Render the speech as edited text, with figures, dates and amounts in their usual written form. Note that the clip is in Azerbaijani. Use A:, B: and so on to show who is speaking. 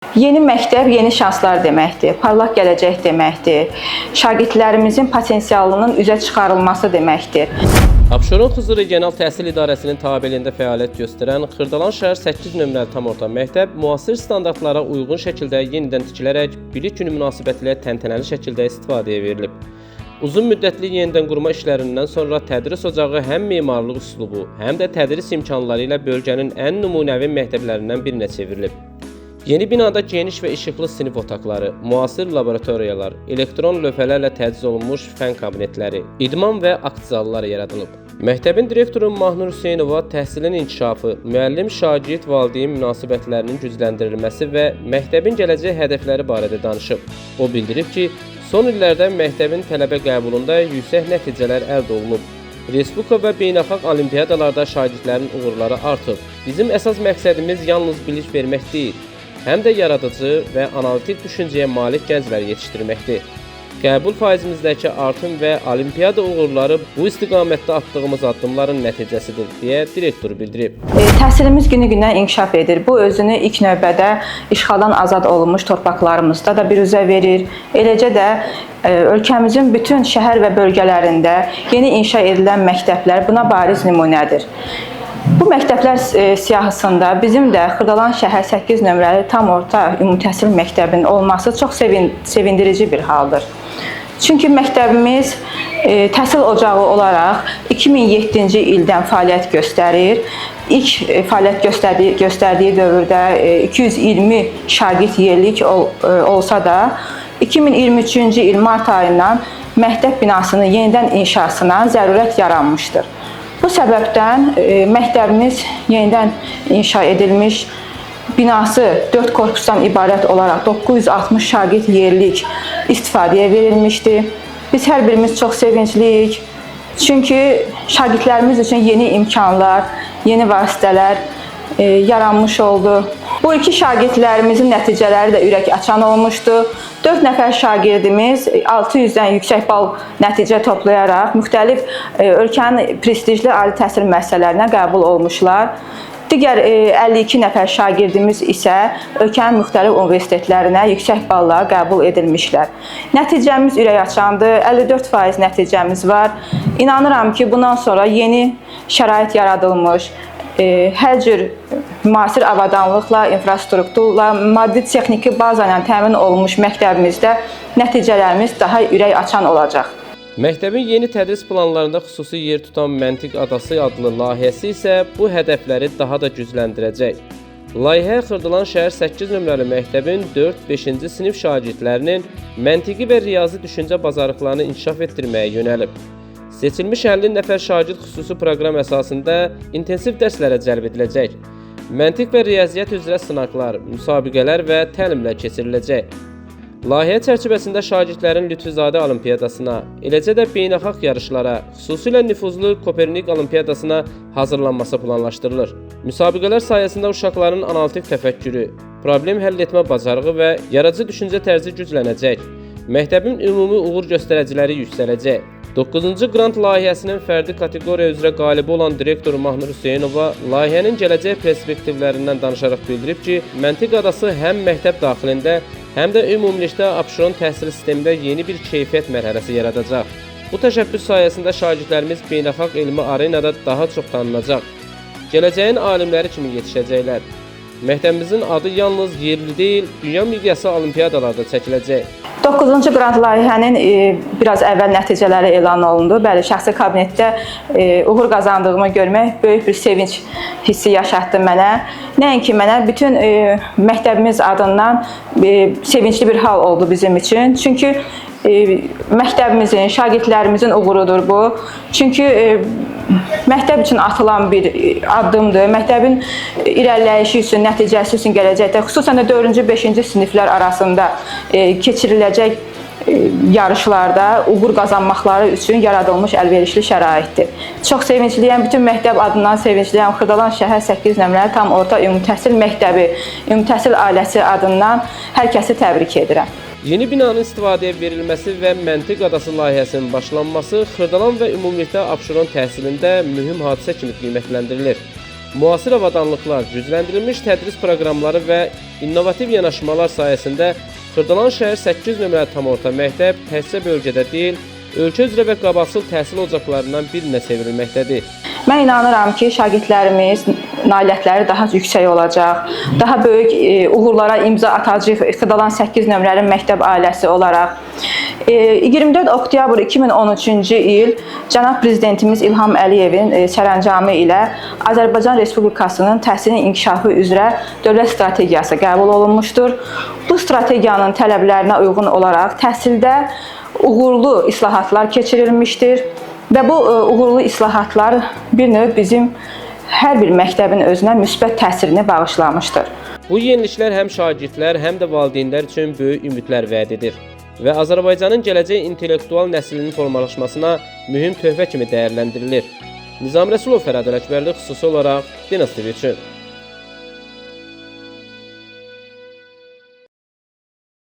A: Yeni məktəb, yeni şanslar deməkdir, parlaq gələcək deməkdir, şagirdlərimizin potensialının üzə çıxarılması deməkdir.
B: Abşeron Xızı Regional Təhsil İdarəsinin tabeliyində fəaliyyət göstərən Xırdalan şəhər 8 nömrəli tam orta məktəb müasir standartlara uyğun şəkildə yenidən tikilərək bilik günü münasibətilə təntənəli şəkildə istifadəyə verilib. Uzun müddətli yenidən qurma işlərindən sonra tədris ocağı həm memarlıq üslubu, həm də tədris imkanları ilə bölgənin ən nümunəvi məktəblərindən birinə çevrilib. Yeni binada geniş və işıqlı sinif otaqları, müasir laboratoriyalar, elektron lövhələrlə təchiz olunmuş fən kabinetləri, idman və akt zalları yaradılıb. Məktəbin direktoru Mahnur Hüseynova təhsilin inkişafı, müəllim-şagird valideyn münasibətlərinin gücləndirilməsi və məktəbin gələcək hədəfləri barədə danışıb. O bildirib ki, son illərdə məktəbin tələbə qəbulunda yüksək nəticələr əldə olunub. Respublika və beynəlxalq olimpiyadalarda şagirdlərin uğurları artıb. Bizim əsas məqsədimiz yalnız bilik vermək deyil, həm də yaradıcı və analitik düşüncəyə malik gənclər yetişdirməkdir. Qəbul faizimizdəki artım və olimpiyada uğurları bu istiqamətdə atdığımız addımların nəticəsidir, deyə direktor bildirib.
A: Təhsilimiz günü-gündən inkişaf edir. Bu özünü ilk növbədə işğaldan azad olunmuş torpaqlarımızda da biruzə verir. Eləcə də ölkəmizin bütün şəhər və bölgələrində yeni inşa edilən məktəblər buna bariz nümunədir. Bu məktəblər siyahısında bizim də Xırdalan şəhər 8 nömrəli tam orta ümumi təhsil məktəbinin olması çox sevindirici bir haldır. Çünki məktəbimiz təhsil ocağı olaraq 2007-ci ildən fəaliyyət göstərir. İlk fəaliyyət göstərdiyi dövrdə 220 şagird yerlik olsa da 2023-cü il mart ayından məktəb binasının yenidən inşasına zərurət yaranmışdır. Bu səbəbdən məktəbimiz yenidən inşa edilmiş, binası 4 korpusdan ibarət olaraq 960 şagird yerlik istifadəyə verilmişdir. Biz hər birimiz çox sevincliyik. Çünki şagirdlərimiz üçün yeni imkanlar, yeni vasitələr yaranmış oldu. Bu iki şagirdlərimizin nəticələri də ürək açan olmuşdu. 4 nəfər şagirdimiz 600-dən yüksək bal nəticə toplayaraq müxtəlif ölkənin prestijli ali təhsil müəssisələrinə qəbul olmuşlar. Digər 52 nəfər şagirdimiz isə ölkənin müxtəlif universitetlərinə yüksək balla qəbul edilmişlər. Nəticəmiz ürək açandır, 54% nəticəmiz var. İnanıram ki, bundan sonra yeni şərait yaradılmış, hər cür müasir avadanlıqla, infrastrukturla, maddi-texniki baza ilə təmin olunmuş məktəbimizdə nəticələrimiz daha ürək açan olacaq.
B: Məktəbin yeni tədris planlarında xüsusi yer tutan Məntiq Adası adlı layihəsi isə bu hədəfləri daha da gücləndirəcək. Layihə Xırdalan şəhər 8 nömrəli məktəbin 4-5-ci sinif şagirdlərinin məntiqi və riyazi düşüncə bacarıqlarını inkişaf etdirməyə yönəlib. Seçilmiş 50 nəfər şagird xüsusi proqram əsasında intensiv dərslərə cəlb ediləcək. Məntiq və riyaziyyat üzrə sınaqlar, müsabiqələr və təlimlər keçiriləcək. Layihə çərçivəsində şagirdlərin Lütfüzadə Olimpiyadasına, eləcə də beynəlxalq yarışlara, xüsusilə nüfuzlu Kopernik Olimpiyadasına hazırlanması planlaşdırılır. Müsabiqələr sayəsində uşaqların analitik təfəkkürü, problem həll etmə bacarığı və yaradıcı düşüncə tərzi güclənəcək. Məktəbin ümumi uğur göstəriciləri yüksələcək. 9-cu qrant layihəsinin fərdi kateqoriya üzrə qalibi olan direktor Mahnur Hüseynova layihənin gələcək perspektivlərindən danışaraq bildirib ki, Məntiq Adası həm məktəb daxilində, həm də ümumilikdə Abşeron təhsil sistemində yeni bir keyfiyyət mərhələsi yaradacaq. Bu təşəbbüs sayəsində şagirdlərimiz beynəlxalq elmi arenada daha çox tanınacaq. Gələcəyin alimləri kimi yetişəcəklər. Məktəbimizin adı yalnız yerli deyil, dünya miqyaslı olimpiyadalarda çəkiləcək.
A: 9-cu qrant layihənin biraz əvvəl nəticələri elan olundu. Bəli, şəxsi kabinetdə uğur qazandığımı görmək böyük bir sevinç hissi yaşatdı mənə. Nəinki mənə, bütün məktəbimiz adından sevincli bir hal oldu bizim üçün. Çünki məktəbimizin, şagirdlərimizin uğurudur bu. Çünki məktəb üçün atılan bir addımdır. Məktəbin irəliləyişi üçün, nəticəsi üçün gələcəkdə, xüsusən də 4-cü, 5-ci siniflər arasında keçiriləcək yarışlarda uğur qazanmaqları üçün yaradılmış əlverişli şəraitdir. Çox sevincliyəm, bütün məktəb adından sevincliyəm. Xırdalan şəhər 8 nömrəli tam orta ümumi təhsil məktəbi, ümumi təhsil ailəsi adından hər kəsi təbrik edirəm.
B: Yeni binanın istifadəyə verilməsi və Məntiq Adası layihəsinin başlanması Xırdalan və ümumilikdə Abşeron təhsilində mühüm hadisə kimi qiymətləndirilir. Müasir avadanlıqlar, gücləndirilmiş tədris proqramları və innovativ yanaşmalar sayəsində Xırdalan şəhər 800 nömrəli tam orta məktəb təkcə bölgədə deyil, ölkə üzrə və qabaqcıl təhsil ocaqlarından birinə çevrilməkdədir.
A: Mən inanıram ki, şagirdlərimiz nailiyyətləri daha yüksək olacaq, daha böyük uğurlara imza atacaq Xırdalan 8 nömrəli məktəb ailəsi olaraq. 24 oktyabr 2013-cü il Cənab Prezidentimiz İlham Əliyevin sərəncamı ilə Azərbaycan Respublikasının təhsilin inkişafı üzrə dövlət strategiyası qəbul olunmuşdur. Bu strategiyanın tələblərinə uyğun olaraq təhsildə uğurlu islahatlar keçirilmişdir və bu uğurlu islahatlar bir növ bizim hər bir məktəbin özünə müsbət təsirini bağışlamışdır.
B: Bu yeniliklər həm şagirdlər, həm də valideynlər üçün böyük ümidlər vəd edir və Azərbaycanın gələcək intellektual nəslinin formalaşmasına mühüm töhfə kimi dəyərləndirilir. Nizam Rəsulov, Fərəd Ələkbərli, xüsusi olaraq Dinaz TV üçün.